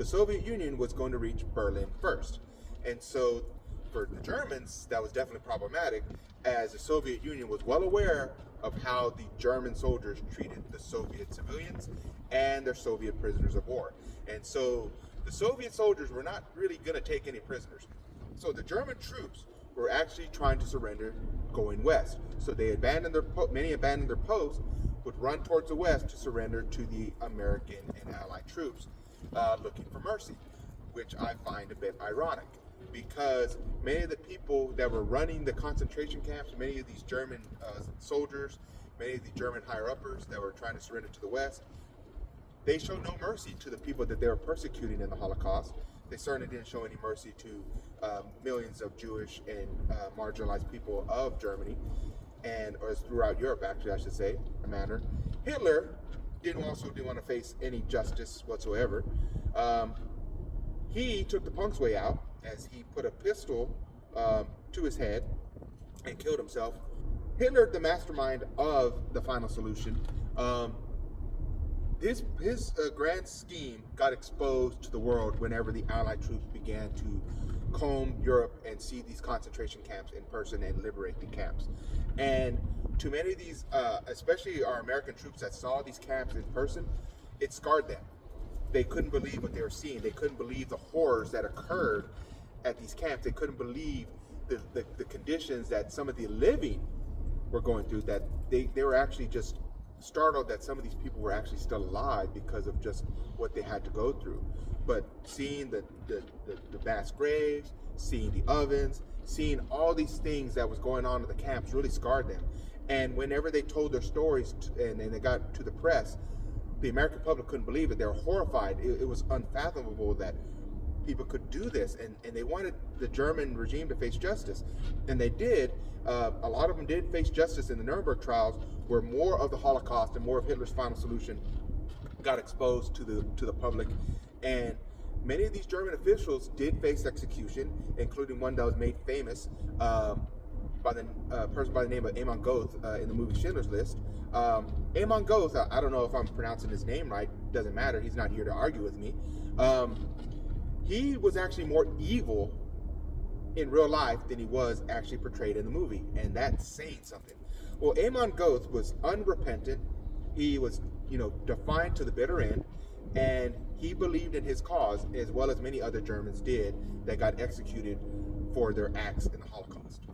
the Soviet Union was going to reach Berlin first. And so for the Germans, that was definitely problematic, as the Soviet Union was well aware of how the German soldiers treated the Soviet civilians and their Soviet prisoners of war. And so the Soviet soldiers were not really going to take any prisoners. So the German troops were actually trying to surrender going west. So they many abandoned their posts, would run towards the west to surrender to the American and Allied troops looking for mercy, which I find a bit ironic, because many of the people that were running the concentration camps, many of these German soldiers, many of the German higher-uppers that were trying to surrender to the west, they showed no mercy to the people that they were persecuting in the Holocaust. They certainly didn't show any mercy to millions of Jewish and marginalized people of Germany, or throughout Europe, actually, I should say, a manner. Hitler didn't want to face any justice whatsoever. He took the punk's way out, as he put a pistol to his head and killed himself. Hitler, the mastermind of the final solution, his grand scheme got exposed to the world whenever the Allied troops began to comb Europe and see these concentration camps in person and liberate the camps. And to many of these, especially our American troops that saw these camps in person, it scarred them. They couldn't believe what they were seeing. They couldn't believe the horrors that occurred at these camps. They couldn't believe the conditions that some of the living were going through, that they were actually just startled that some of these people were actually still alive because of just what they had to go through. But seeing the mass graves, seeing the ovens, seeing all these things that was going on in the camps really scarred them. And whenever they told their stories and they got to the press, the American public couldn't believe it. They were horrified. It was unfathomable that people could do this, and they wanted the German regime to face justice, and they did. A lot of them did face justice in the Nuremberg Trials, where more of the Holocaust and more of Hitler's final solution got exposed to the public, and many of these German officials did face execution, including one that was made famous by the person by the name of Amon Goeth in the movie Schindler's List. Amon Goeth, I don't know if I'm pronouncing his name right, doesn't matter, he's not here to argue with me. He was actually more evil in real life than he was actually portrayed in the movie, and that's saying something. Well, Amon Goeth was unrepentant. He was, defiant to the bitter end, and he believed in his cause as well as many other Germans did that got executed for their acts in the Holocaust.